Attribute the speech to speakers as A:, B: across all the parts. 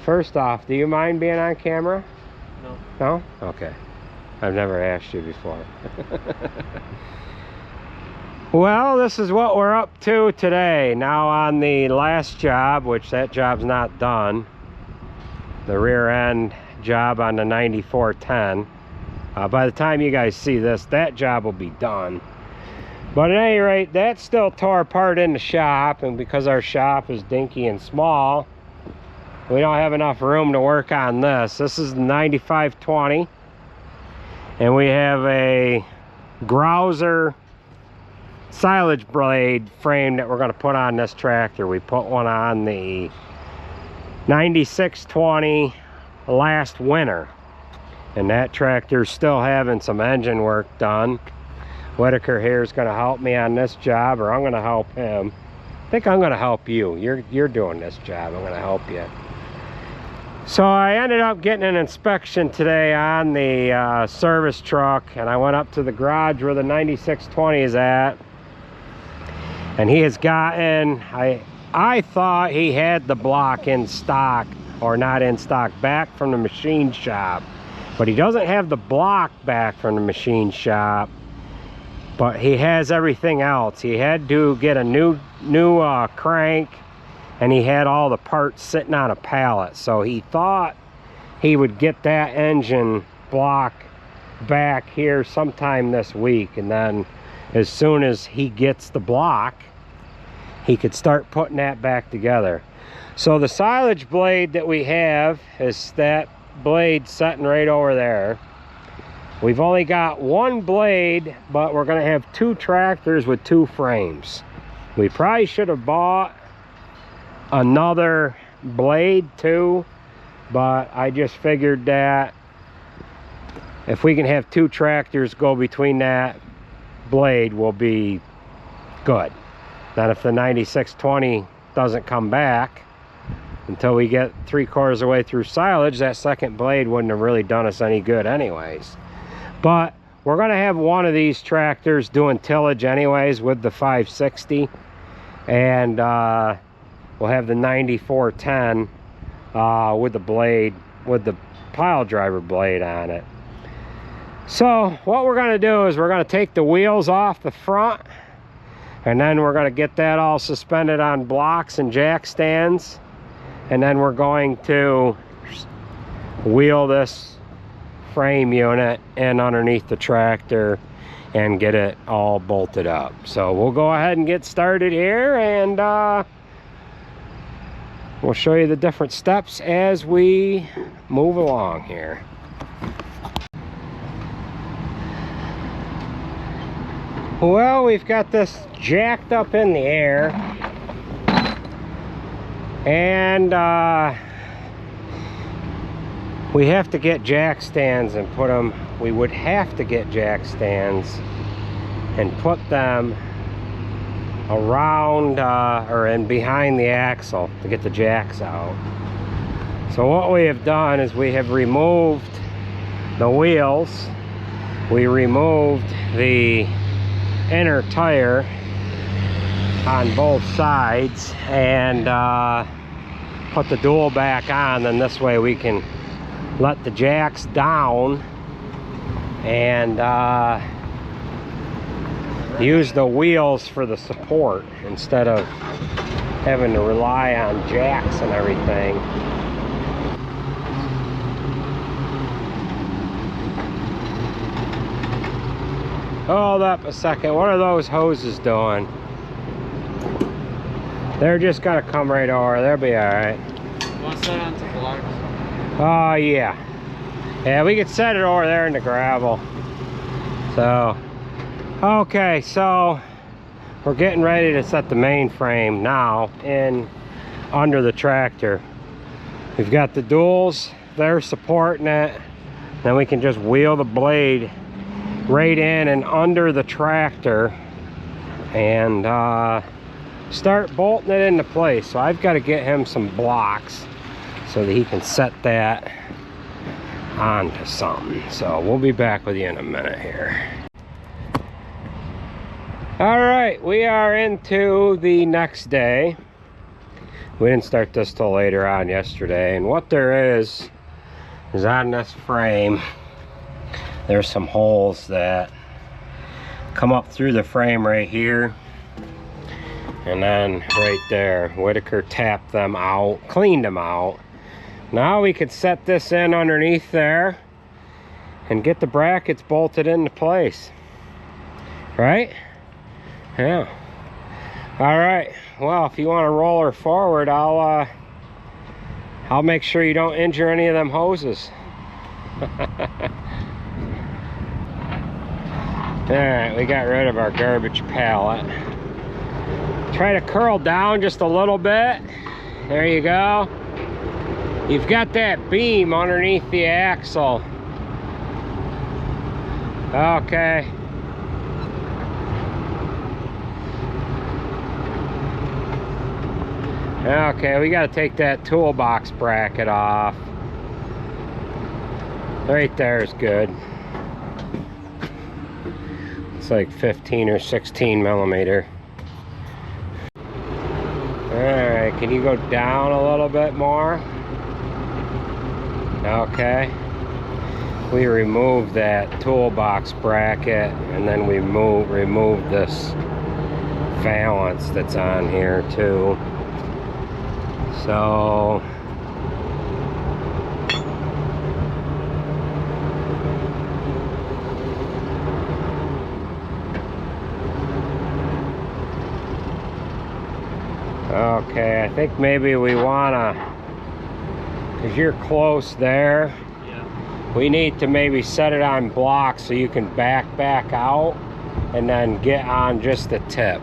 A: First off, do you mind being on camera?
B: No.
A: No? Okay. I've never asked you before. Well, this is what we're up to today. Now on the last job, which that job's not done, the rear end job on the 9410. By the time you guys see this, that job will be done. But at any rate, that still tore apart in the shop, and because our shop is dinky and small, we don't have enough room to work on this. This is the 9520, and we have a Grouser silage blade frame that we're going to put on this tractor. We put one on the 9620 last winter, and that tractor's still having some engine work done. Whitaker here is going to help me on this job, or I'm going to help him. I think I'm going to help you. You're doing this job. I'm going to help you. So I ended up getting an inspection today on the service truck, and I went up to the garage where the 9620 is at, and he has gotten, I thought he had the block in stock, or not in stock, back from the machine shop, but he doesn't have the block back from the machine shop, but he has everything else. He had to get a new crank, and he had all the parts sitting on a pallet. So he thought he would get that engine block back here sometime this week, and then as soon as he gets the block, he could start putting that back together. So the silage blade that we have is that blade sitting right over there. We've only got one blade, but we're going to have two tractors with two frames. We probably should have bought another blade too, but I just figured that if we can have two tractors go between that blade, will be good. Then if the 9620 doesn't come back until we get 3/4 of the way through silage, that second blade wouldn't have really done us any good anyways. But we're going to have one of these tractors doing tillage anyways with the 560, and we'll have the 9410 with the blade, with the pile driver blade on it. So what we're going to do is we're going to take the wheels off the front, and then we're going to get that all suspended on blocks and jack stands, and then we're going to wheel this frame unit in underneath the tractor and get it all bolted up. So we'll go ahead and get started here, and we'll show you the different steps as we move along here. Well, we've got this jacked up in the air, and we have to get jack stands and put them, we would have to get jack stands and put them around or in behind the axle to get the jacks out. So what we have done is we have removed the wheels, we removed the inner tire on both sides, and put the dual back on. Then this way we can let the jacks down and use the wheels for the support instead of having to rely on jacks and everything. Hold up a second, what are those hoses doing? They're just gonna come right over, they'll be alright.
B: You want to set it onto blocks?
A: Oh yeah. Yeah, we could set it over there in the gravel. So, okay, so we're getting ready to set the main frame now in under the tractor. We've got the duals, they're supporting it. Then we can just wheel the blade right in and under the tractor and start bolting it into place. So I've got to get him some blocks so that he can set that onto something. So we'll be back with you in a minute here. All right, we are into the next day. We didn't start this till later on yesterday. And what there is on this frame, there's some holes that come up through the frame right here. And then right there, Whitaker tapped them out, cleaned them out. Now we could set this in underneath there and get the brackets bolted into place. Right? Yeah. All right. Well, if you want to roll her forward, I'll make sure you don't injure any of them hoses. All right, we got rid of our garbage pallet. Try to curl down just a little bit. There you go. You've got that beam underneath the axle. Okay. Okay, we got to take that toolbox bracket off. Right there is good. It's like 15 or 16 millimeter. Alright, can you go down a little bit more? Okay. We remove that toolbox bracket and then we remove this valance that's on here too. So okay, I think maybe we wanna, because you're close there,
B: Yeah.
A: we need to maybe set it on block so you can back out and then get on just the tip.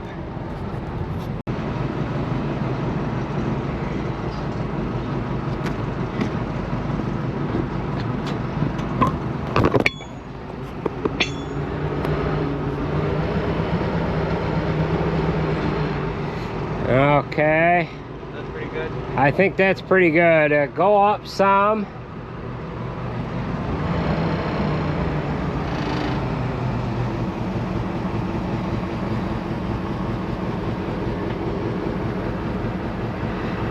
A: Okay.
B: That's pretty good.
A: I think that's pretty good. Go up some.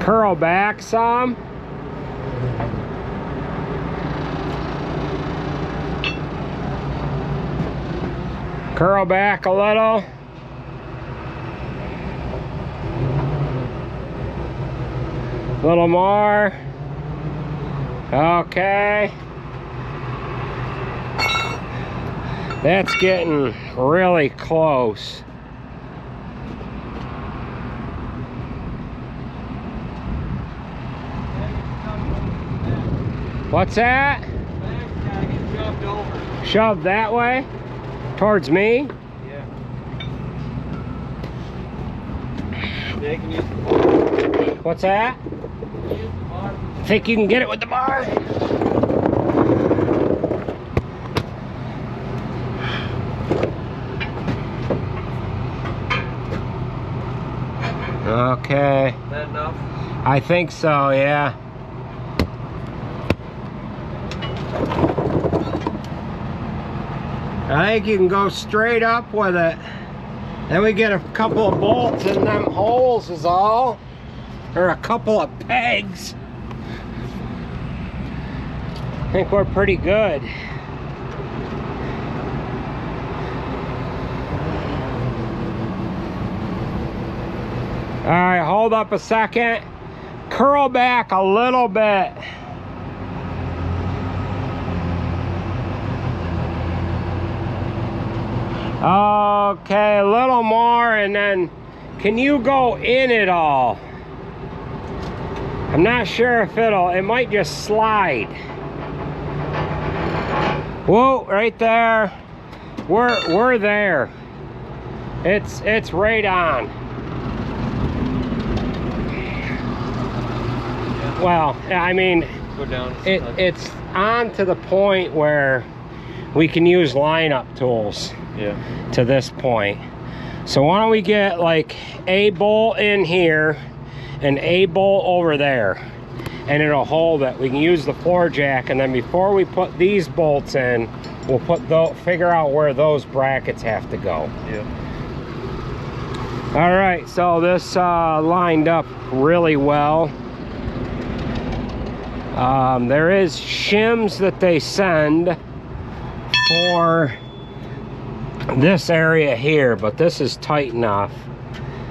A: Curl back some. Curl back a little. A little more. Okay. That's getting really close. What's that?
B: Gotta get shoved over.
A: Shoved that way? Towards me?
B: Yeah. They can use the bar.
A: What's that?
B: Use the bar.
A: Think you can get it with the bar? Okay.
B: Is that enough?
A: I think so, yeah. I think you can go straight up with it. Then we get a couple of bolts in them holes is all. Or a couple of pegs. I think we're pretty good. All right, hold up a second. Curl back a little bit. Okay, a little more, and then can you go in it all? I'm not sure if it might just slide. Whoa, right there. We're there. It's right on. Well, I mean,
B: Go down.
A: it's on to the point where we can use lineup tools.
B: Yeah.
A: To this point. So why don't we get like a bolt in here and a bolt over there, and it'll hold it. We can use the floor jack, and then before we put these bolts in, we'll figure out where those brackets have to go.
B: Yeah.
A: All right, so this lined up really well. There is shims that they send for this area here, but this is tight enough.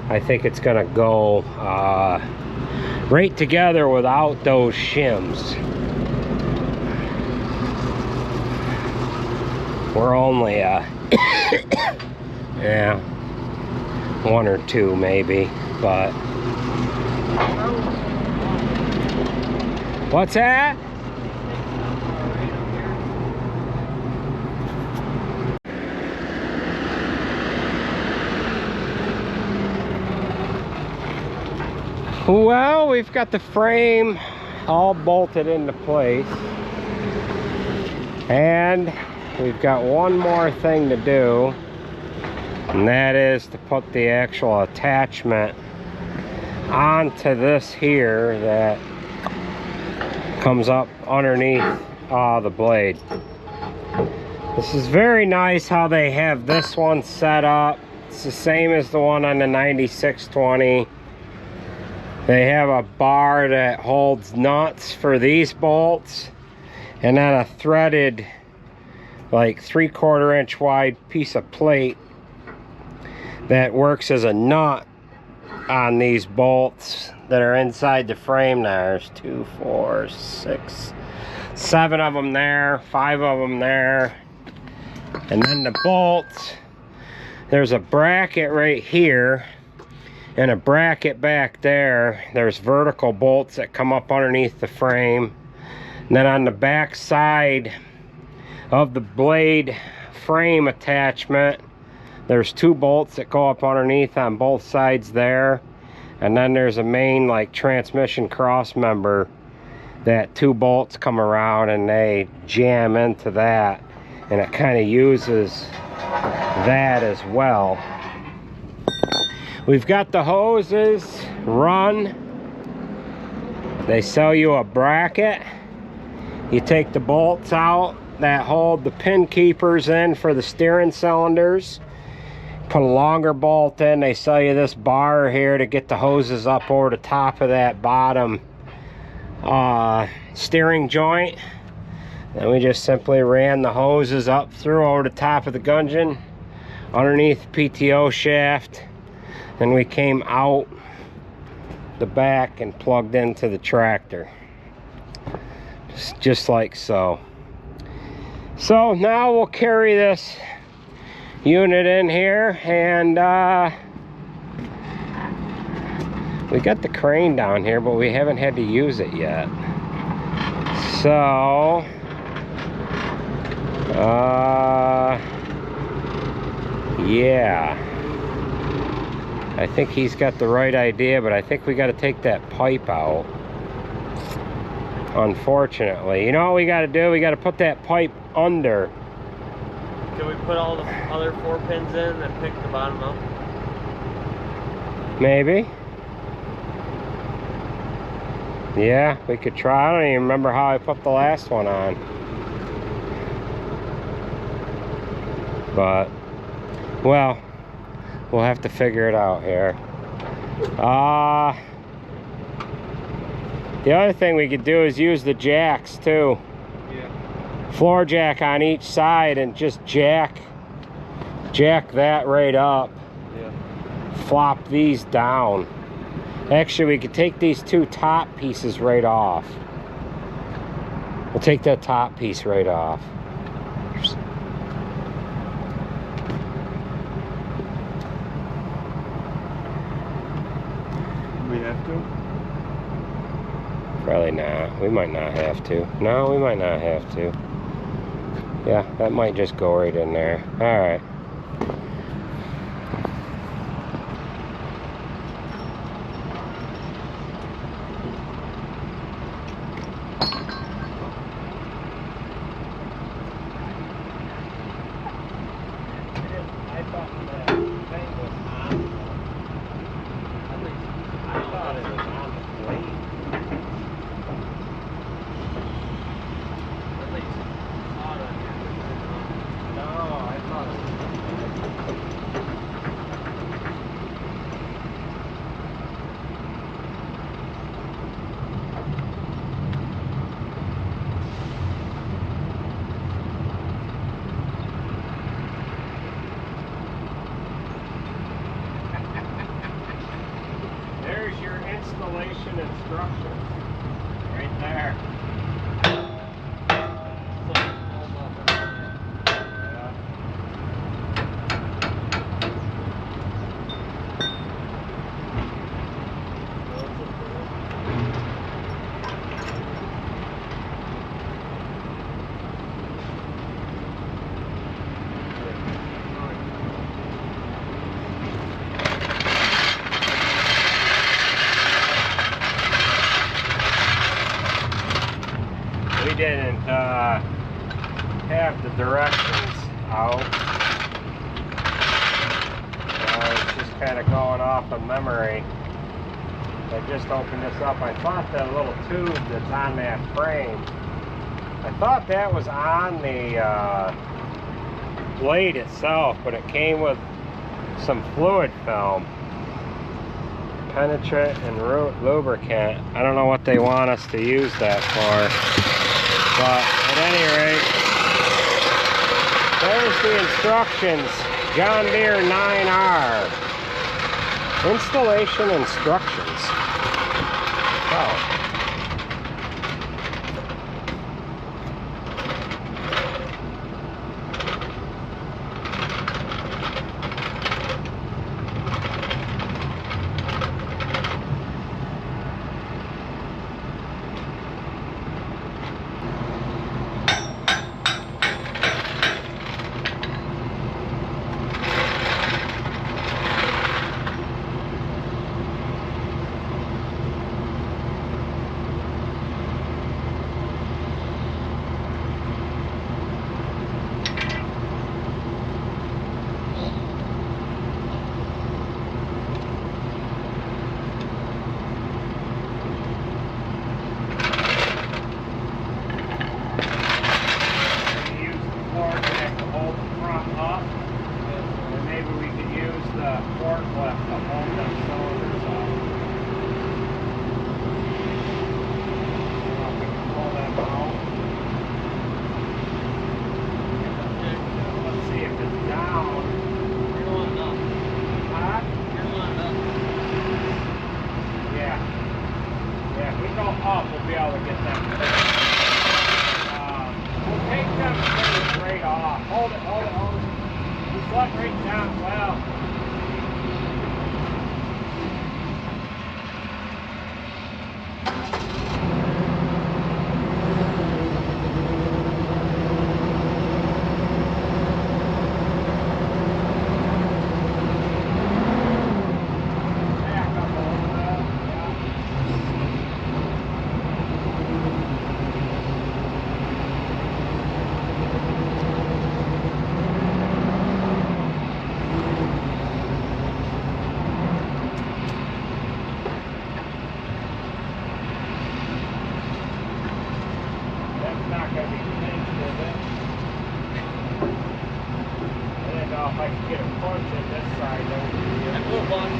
A: I think it's gonna go right together without those shims. We're only yeah, one or two maybe, but what's that? Well, we've got the frame all bolted into place, and we've got one more thing to do, and that is to put the actual attachment onto this here that comes up underneath the blade. This is very nice how they have this one set up. It's the same as the one on the 9620. They have a bar that holds nuts for these bolts, and then a threaded, like 3/4 inch wide piece of plate that works as a nut on these bolts that are inside the frame. There's 2, 4, 6, 7 of them there, 5 of them there. And then the bolts, there's a bracket right here and a bracket back there. There's vertical bolts that come up underneath the frame. And then on the back side of the blade frame attachment, there's 2 bolts that go up underneath on both sides there. And then there's a main like transmission cross member that 2 bolts come around and they jam into that, and it kind of uses that as well. We've got the hoses run. They sell you a bracket. You take the bolts out that hold the pin keepers in for the steering cylinders. Put a longer bolt in. They sell you this bar here to get the hoses up over the top of that bottom steering joint. And we just simply ran the hoses up through over the top of the gudgeon, underneath the PTO shaft. Then we came out the back and plugged into the tractor. Just like so. So now we'll carry this unit in here, and we got the crane down here, but we haven't had to use it yet. So yeah, I think he's got the right idea, but I think we got to take that pipe out, unfortunately. You know what we got to do? We got to put that pipe under.
B: Can we put all the other 4 pins in and pick the bottom up?
A: Maybe. Yeah, we could try. I don't even remember how I put the last one on. But, well, we'll have to figure it out here. The other thing we could do is use the jacks too.
B: Yeah.
A: Floor jack on each side and just jack that right up.
B: Yeah.
A: Flop these down. Actually, we could take these 2 top pieces right off. We'll take that top piece right off.
B: We have to?
A: Probably not. We might not have to. No, we might not have to. Yeah, that might just go right in there. All right. installation instructions. Right there. We didn't have the directions out. It's just kind of going off of memory. I just opened this up. I thought that little tube that's on that frame, I thought that was on the blade itself, but it came with some fluid film. Penetrant and lubricant. I don't know what they want us to use that for. But at any rate, there's the instructions. John Deere 9R. Installation instructions. Oh. Up, we'll be able to get them fixed. We'll take them straight off. Hold it, hold it, hold it. Just let right down well. If I can get a punch in this side, that would be good. And move on.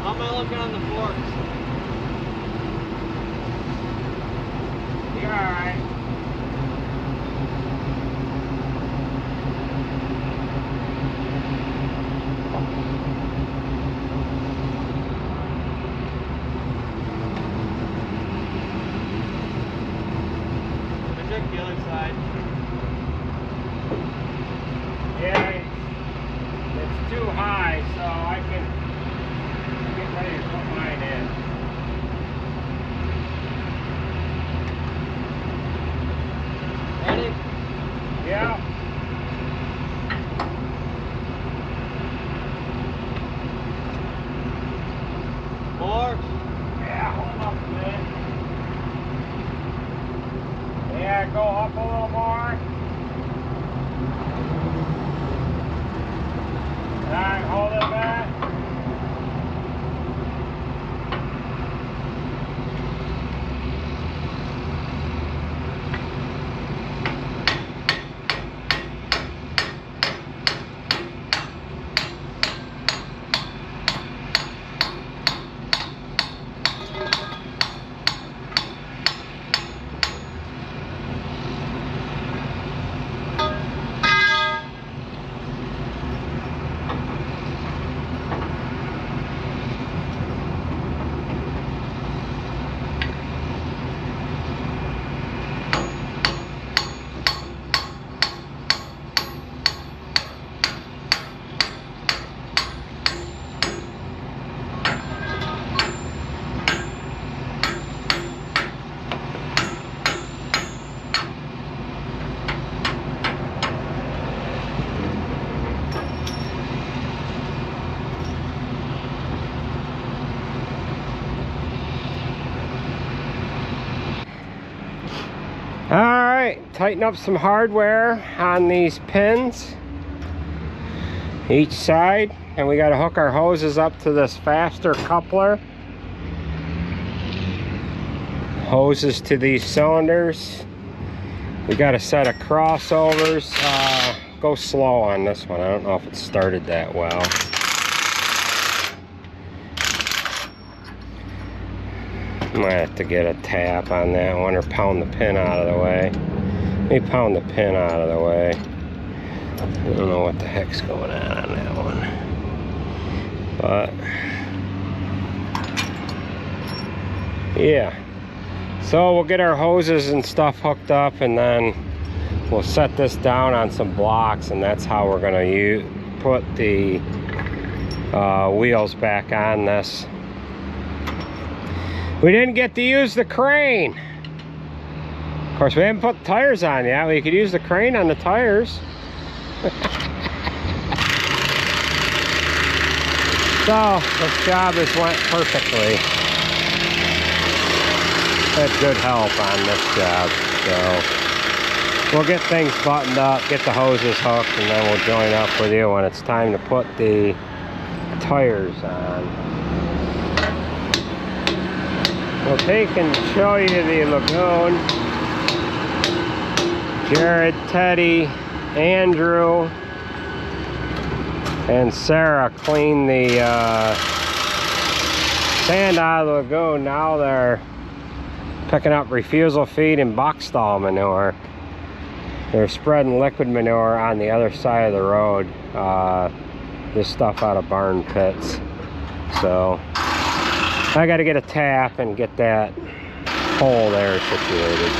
A: How am I looking on the forks? You're alright. I check the other side. Yeah, it's too high, so I can get ready to put mine in. go up a little more. Alright, hold it back. Alright, tighten up some hardware on these pins each side, and we got to hook our hoses up to this faster coupler. Hoses to these cylinders. We got a set of crossovers. Go slow on this one. I don't know if it started that well. Might have to get a tap on that one or pound the pin out of the way. Let me pound the pin out of the way. I don't know what the heck's going on that one. But yeah. So we'll get our hoses and stuff hooked up, and then we'll set this down on some blocks, and that's how we're going to put the wheels back on this. We didn't get to use the crane. Of course, we haven't put tires on yet. We could use the crane on the tires. So, this job has went perfectly. Had good help on this job. So, we'll get things buttoned up, get the hoses hooked, and then we'll join up with you when it's time to put the tires on. We'll take and show you the lagoon. Jared, Teddy, Andrew, and Sarah cleaned the sand out of the lagoon. Now they're picking up refusal feed and box stall manure. They're spreading liquid manure on the other side of the road. This stuff out of barn pits. So I got to get a tap and get that hole there situated.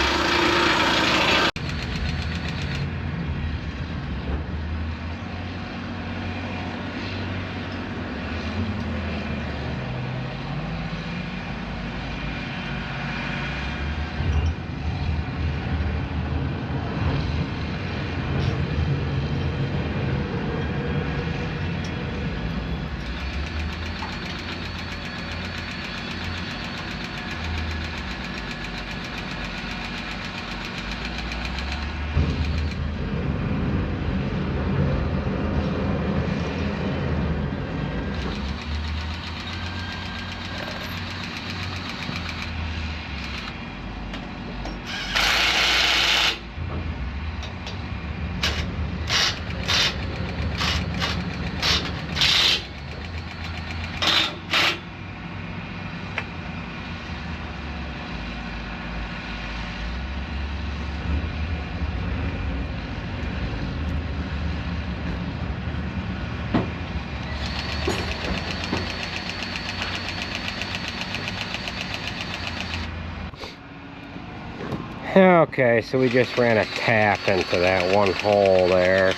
A: Okay, so we just ran a tap into that one hole there.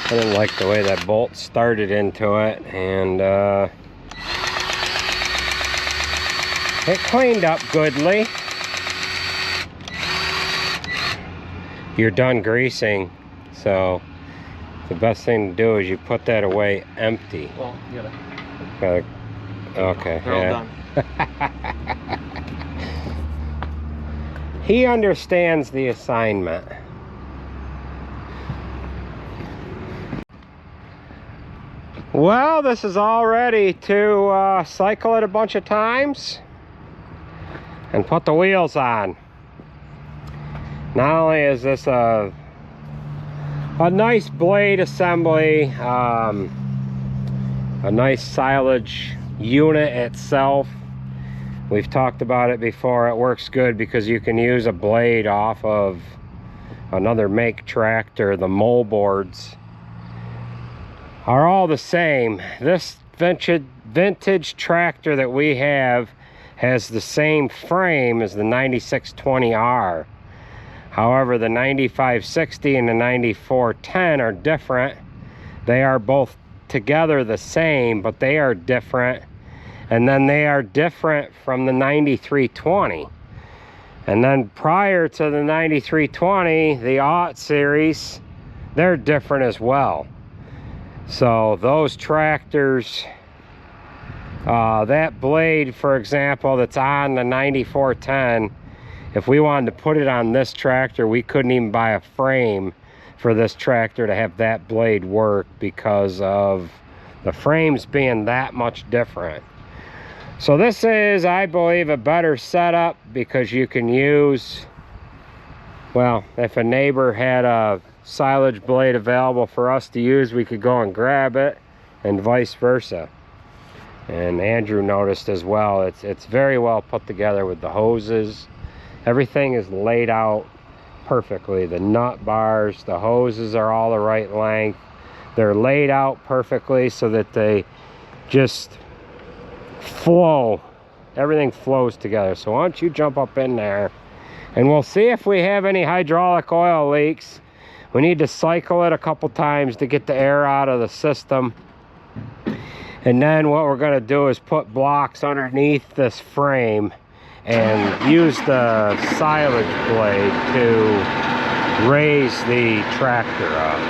A: I didn't like the way that bolt started into it, and it cleaned up goodly. You're done greasing, so the best thing to do is you put that away empty.
B: Well, you gotta.
A: Okay,
B: They're
A: yeah.
B: all done.
A: he understands the assignment. Well, this is all ready to cycle it a bunch of times and put the wheels on. Not only is this a nice blade assembly, a nice silage unit itself. We've talked about it before. It works good because you can use a blade off of another make tractor. The moldboards are all the same. This vintage tractor that we have has the same frame as the 9620R. However, the 9560 and the 9410 are different. They are both together the same, but they are different. And then they are different from the 9320. And then prior to the 9320, the aught series, they're different as well. So those tractors, that blade, for example, that's on the 9410, if we wanted to put it on this tractor, we couldn't even buy a frame for this tractor to have that blade work because of the frames being that much different. So this is, I believe, a better setup because you can use, well, if a neighbor had a silage blade available for us to use, we could go and grab it, and vice versa. And Andrew noticed as well, it's very well put together with the hoses. Everything is laid out perfectly. The nut bars, the hoses are all the right length. They're laid out perfectly so that they just flow. Everything flows together. So why don't you jump up in there and we'll see if we have any hydraulic oil leaks. We need to cycle it a couple times to get the air out of the system. And then what we're going to do is put blocks underneath this frame and use the silage blade to raise the tractor up.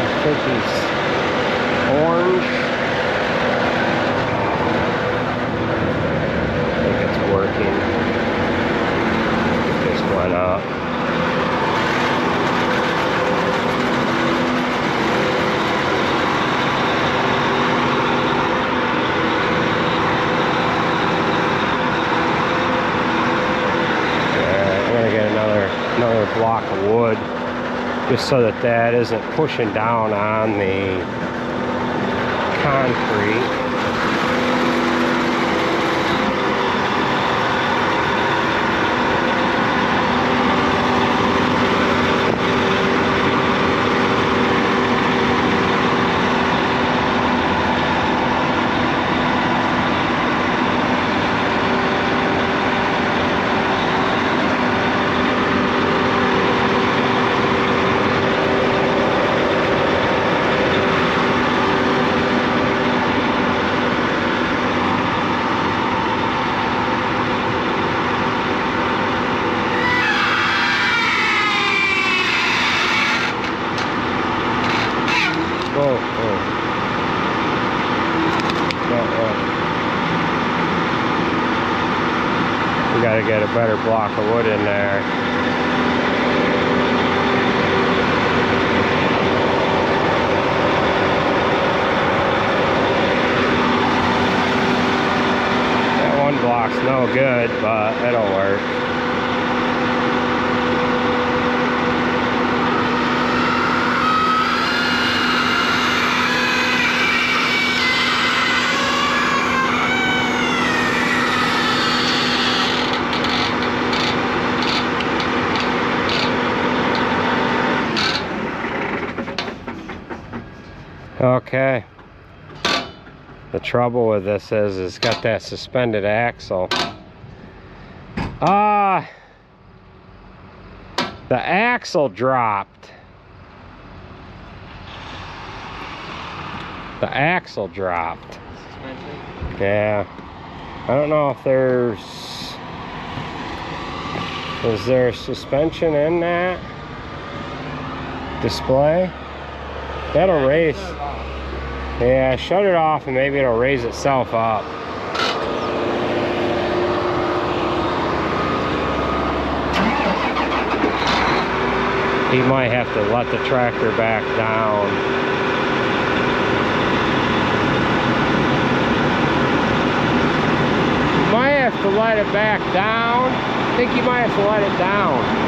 A: I think he's orange. I think it's working. It just went up. Another block of wood just so that that isn't pushing down on the concrete. We got to get a better block of wood in there. That one block's no good, but it'll work. Okay, the trouble with this is it's got that suspended axle. The axle dropped. The axle dropped.
B: Suspension?
A: Yeah. I don't know if is there suspension in that display? That'll race. Yeah, shut it off and maybe it'll raise itself up. He might have to let the tractor back down. Might have to let it back down. I think you might have to let it down.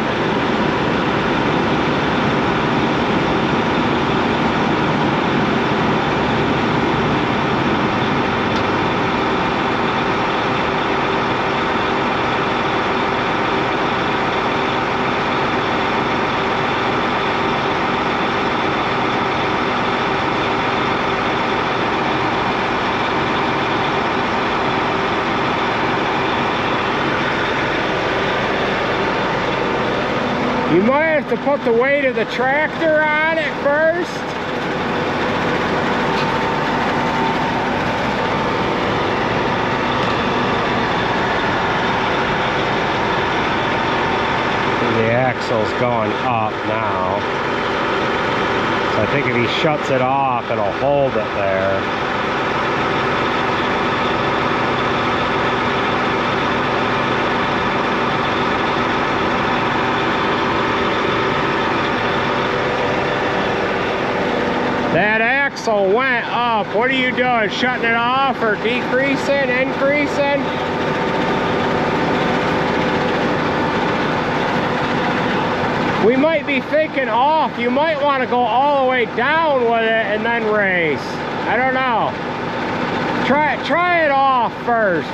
A: You might have to put the weight of the tractor on it first. The axle's going up now. So I think if he shuts it off, it'll hold it there. That axle went up. What are you doing? Shutting it off or decreasing, increasing? We might be thinking off. You might want to go all the way down with it and then race. I don't know. Try it off first.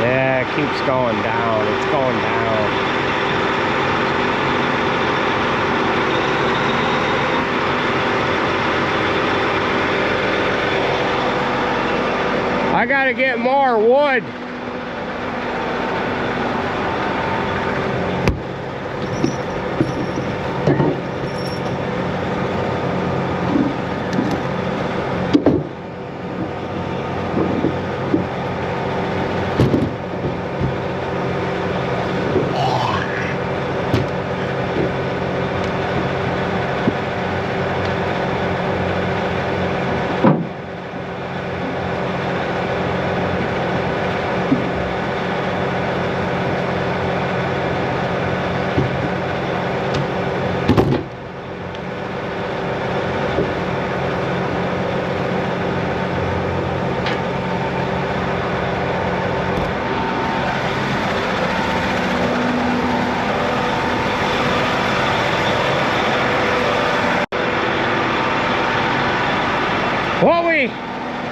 A: Yeah, it keeps going down. It's going down. I gotta get more wood.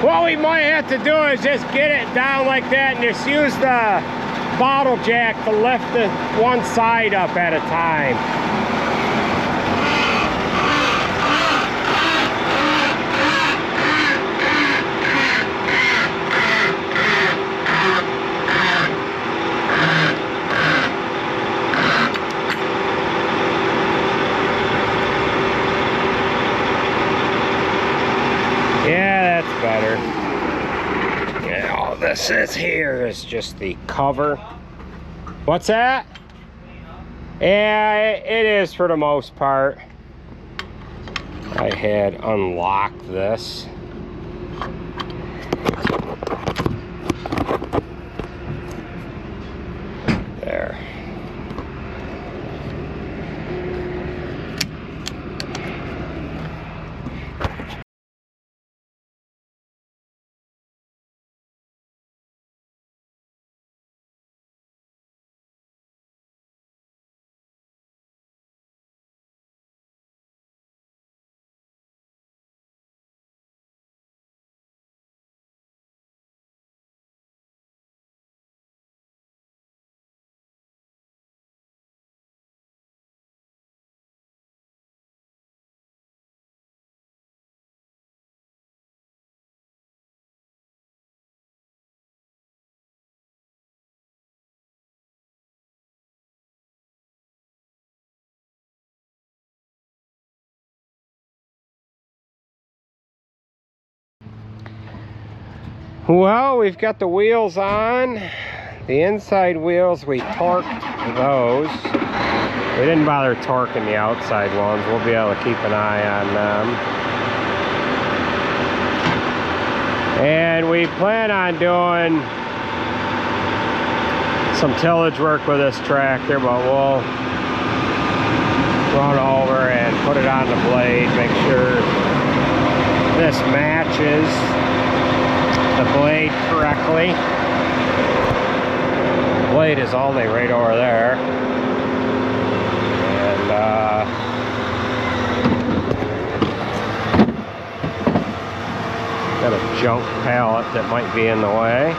A: What we might have to do is just get it down like that and just use the bottle jack to lift the one side up at a time. Yeah, that's better. Yeah, all this is here is just the cover. What's that? Yeah, it is for the most part. I had unlocked this. Well, we've got the wheels on. The inside wheels, we torqued those. We didn't bother torquing the outside ones. We'll be able to keep an eye on them. And we plan on doing some tillage work with this tractor, but we'll run over and put it on the blade, make sure this matches the blade correctly. The blade is only right over there. And got a junk pallet that might be in the way.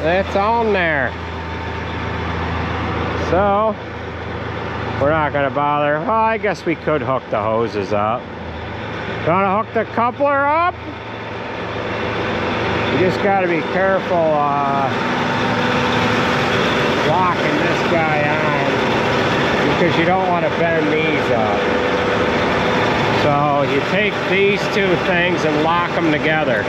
A: That's on there. So we're not gonna bother. Well, I guess we could hook the hoses up. Gonna hook the coupler up. You just gotta be careful locking this guy on, because you don't want to bend these up. So you take these two things and lock them together.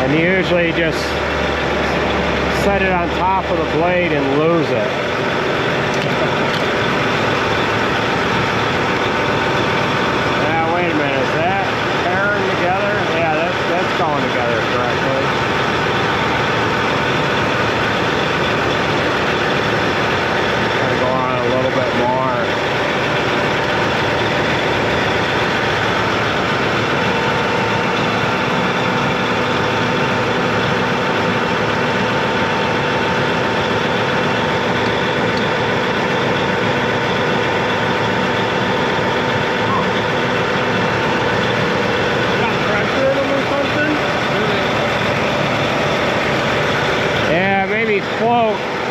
A: And usually just set it on top of the blade and lose it. Now wait a minute, is that pairing together? Yeah, that's going together correctly. Gotta go on a little bit more.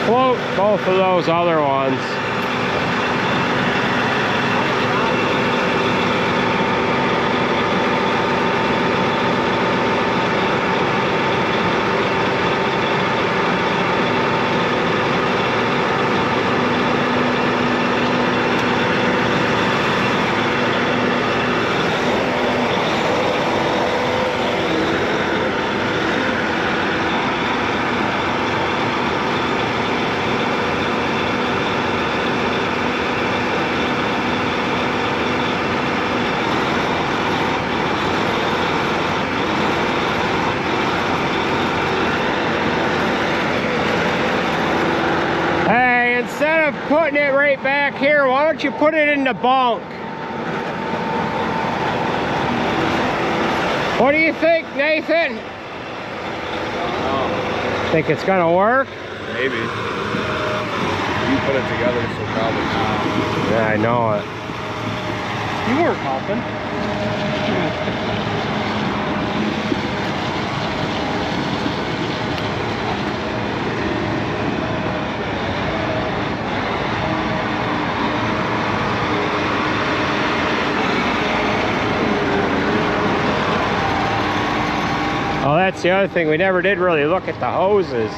A: Float both of those other ones. Instead of putting it right back here, why don't you put it in the bunk? What do you think, Nathan? Think it's gonna work?
C: Maybe. You put it together, so probably not.
A: Yeah, I know it.
B: You weren't helping.
A: Oh, that's the other thing. We never did really look at the hoses.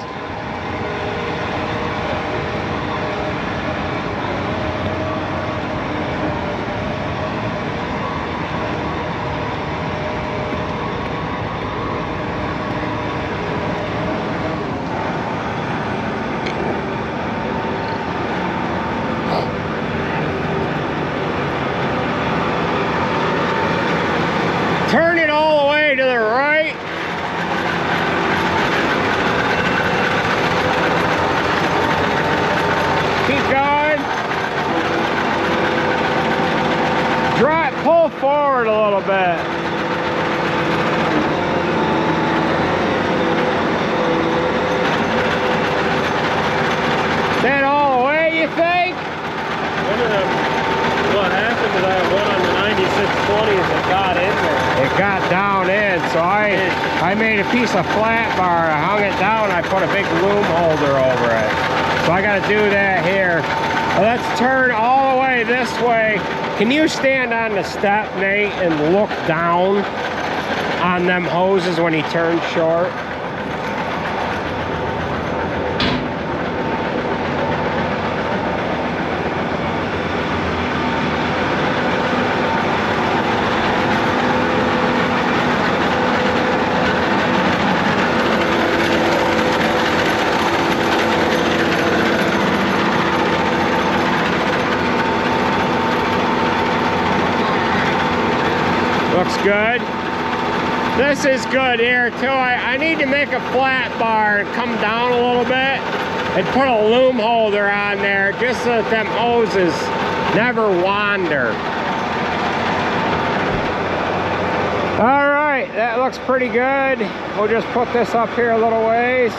A: got down in, so I made a piece of flat bar, I hung it down, I put a big loom holder over it. So I gotta do that here. Let's turn all the way this way. Can you stand on the step, Nate, and look down on them hoses when he turns short? Looks good. This is good here too. I need to make a flat bar and come down a little bit and put a loom holder on there just so that them hoses never wander. All right, that looks pretty good. We'll just put this up here a little ways.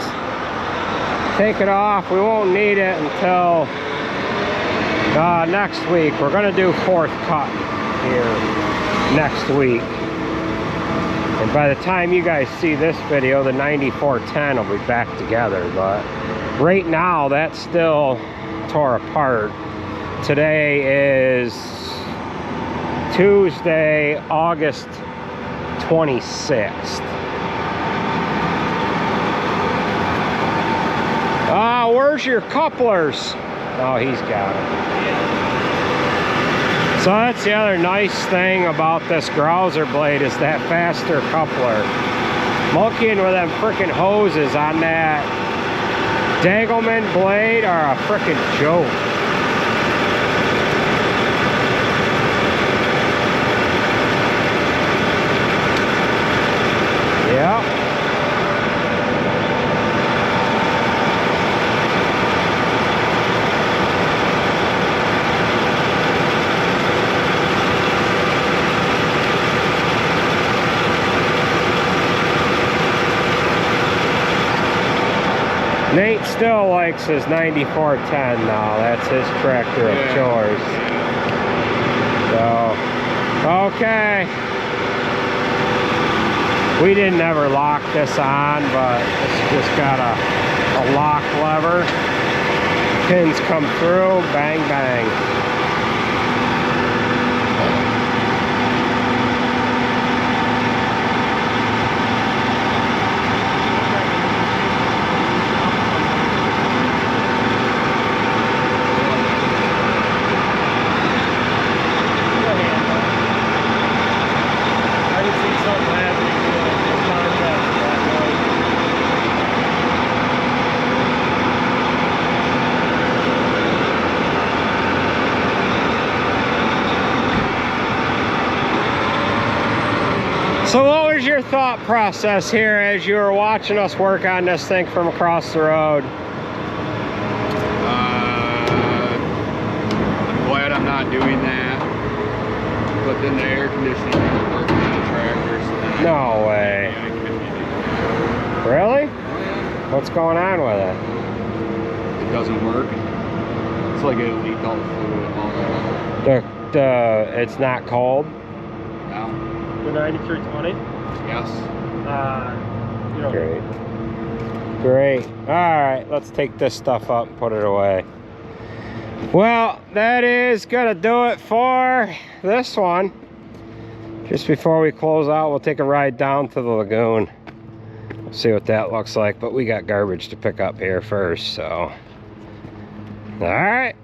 A: Take it off. We won't need it until next week. We're gonna do fourth cut here next week, and by the time you guys see this video, the 9410 will be back together. But right now that's still tore apart. Today is Tuesday, August 26th. Where's your couplers? Oh, he's got it. So that's the other nice thing about this Grouser blade, is that faster coupler. Monkeying with them frickin' hoses on that Dagelman blade are a frickin' joke. Yep. Nate still likes his 9410 now. That's his tractor of choice. So, okay. We didn't ever lock this on, but it's just got a lock lever. Pins come through, bang, bang. So what was your thought process here as you were watching us work on this thing from across the road?
C: I'm glad I'm not doing that. But then the air conditioning isn't working on the tractor. So
A: No way. Really? What's going on with it?
C: It doesn't work. It's like it leaked all the fluid.
A: It's not cold?
C: No.
B: The 9320?
C: Yes.
B: You know.
A: Great. All right, let's take this stuff up and put it away. Well, that is gonna do it for this one. Just before we close out, we'll take a ride down to the lagoon. We'll see what that looks like, but we got garbage to pick up here first, so. All right.